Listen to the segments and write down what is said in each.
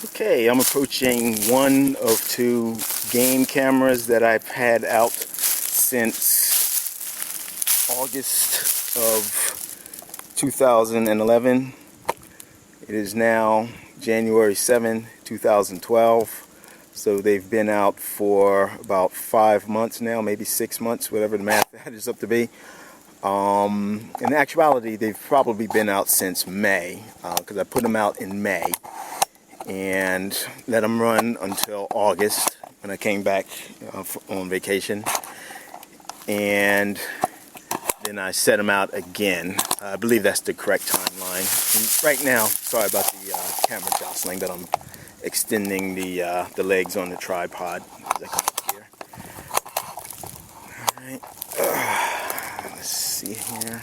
Okay, I'm approaching one of two game cameras that I've had out since August of 2011. It is now January 7, 2012. So they've been out for about 5 months now, maybe 6 months, whatever the math adds up to be. In actuality, they've probably been out since May, because I put them out in May and let them run until August when I came back on vacation, and then I set them out again. I believe that's the correct timeline. And right now, sorry about the camera jostling, but I'm extending the legs on the tripod as I come up here. All right, let's see here.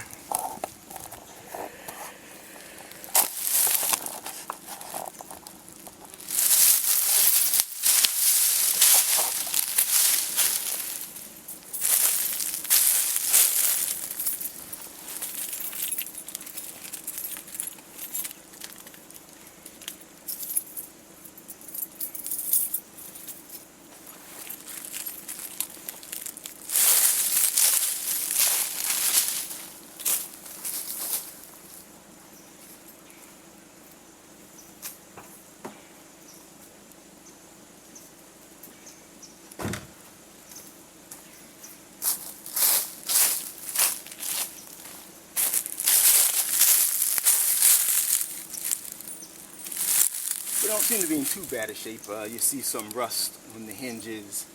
We don't seem to be in too bad a shape. You see some rust on the hinges,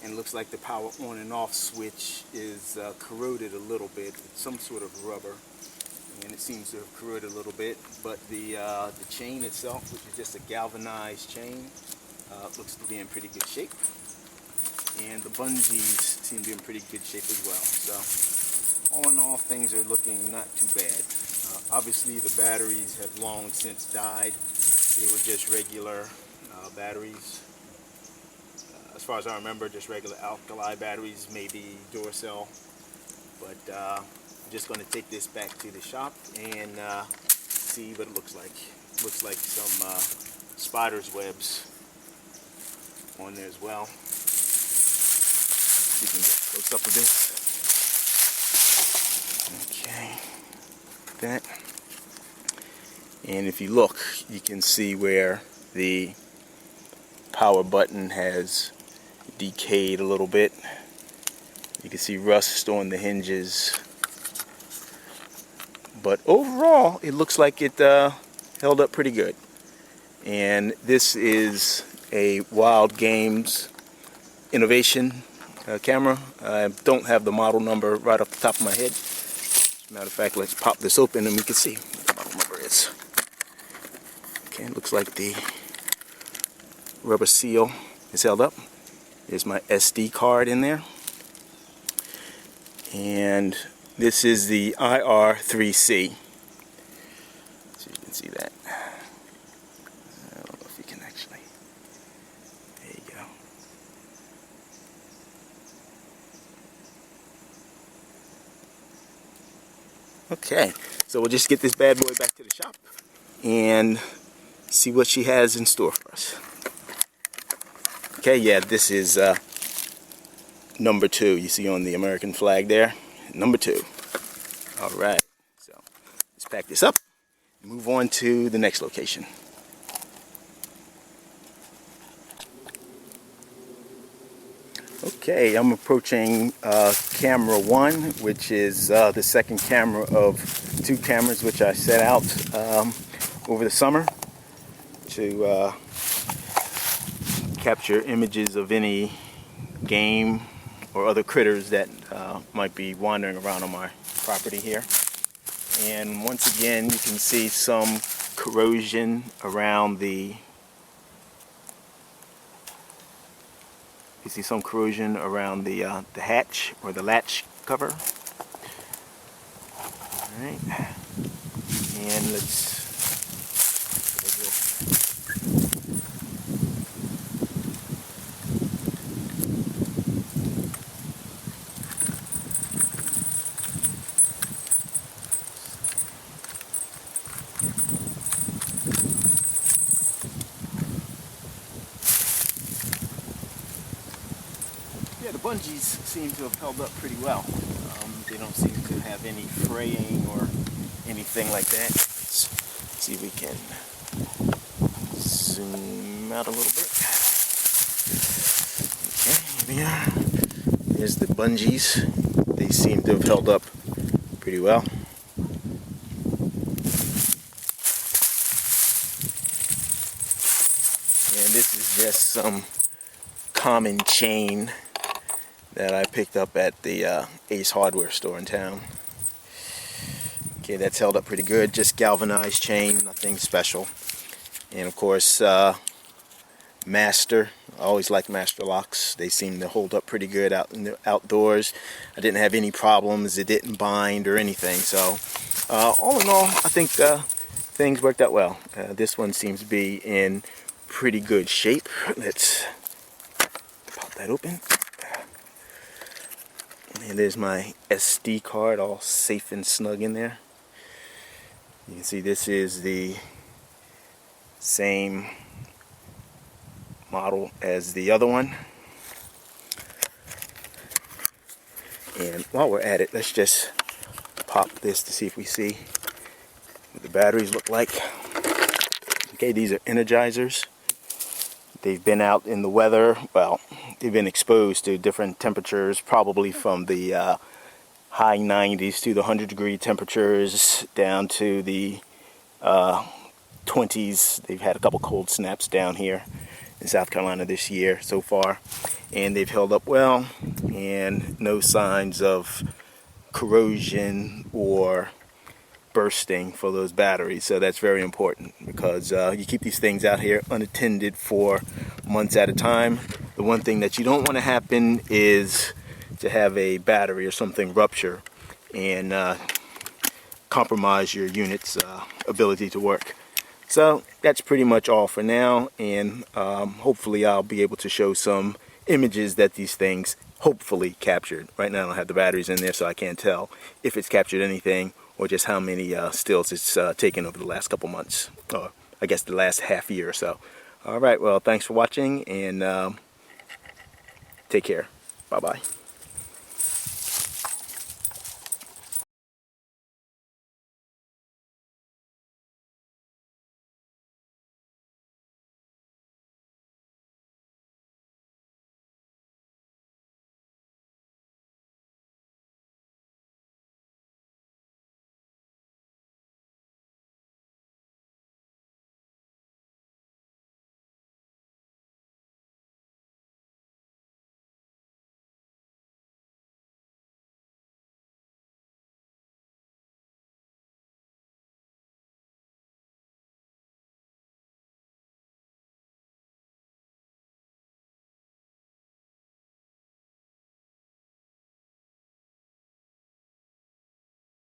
and looks like the power on and off switch is corroded a little bit. It's some sort of rubber, and it seems to have corroded a little bit. But the chain itself, which is just a galvanized chain, looks to be in pretty good shape. And the bungees seem to be in pretty good shape as well. So all in all, things are looking not too bad. Obviously, the batteries have long since died. They were just regular batteries. As far as I remember, just regular alkali batteries, maybe Duracell. But I'm just going to take this back to the shop and see what it looks like. Looks like some spider's webs on there as well. You can get close up with this. Okay, that. And if you look, you can see where the power button has decayed a little bit. You can see rust on the hinges. But overall, it looks like it held up pretty good. And this is a Wildgame innovation camera. I don't have the model number right off the top of my head. As a matter of fact, let's pop this open and we can see what the model number is. Okay, it looks like the rubber seal is held up. There's my SD card in there. And this is the IR3C. So you can see that. I don't know if you can actually. There you go. Okay, so we'll just get this bad boy back to the shop and see what she has in store for us. Okay, yeah, this is number 2. You see on the American flag there, number 2. All right, so let's pack this up and move on to the next location. Okay, I'm approaching camera 1, which is the second camera of 2 cameras which I set out over the summer to capture images of any game or other critters that might be wandering around on my property here. And once again, you can see some corrosion around the hatch or the latch cover. All right, and let's bungees seem to have held up pretty well. They don't seem to have any fraying or anything like that. Let's see if we can zoom out a little bit. Okay, here we are. There's the bungees. They seem to have held up pretty well. And this is just some common chain that I picked up at the Ace Hardware store in town. Okay, that's held up pretty good. Just galvanized chain, nothing special. And of course, Master. I always like Master locks. They seem to hold up pretty good out in the outdoors. I didn't have any problems. It didn't bind or anything. So, all in all, I think things worked out well. This one seems to be in pretty good shape. Let's pop that open. And there's my SD card all safe and snug in there. You can see this is the same model as the other one. And while we're at it, let's just pop this to see if we see what the batteries look like. Okay, these are energizers. They've been out in the weather. Well, they've been exposed to different temperatures, probably from the high 90s to the 100-degree temperatures down to the 20s. They've had a couple cold snaps down here in South Carolina this year so far, and they've held up well, and no signs of corrosion or bursting for those batteries. So that's very important, because you keep these things out here unattended for months at a time. The one thing that you don't want to happen is to have a battery or something rupture and compromise your unit's ability to work. So that's pretty much all for now, and hopefully I'll be able to show some images that these things hopefully captured. Right now I don't have the batteries in there, so I can't tell if it's captured anything or just how many stills it's taken over the last couple months, or I guess the last half year or so. All right, well, thanks for watching, and take care. Bye-bye.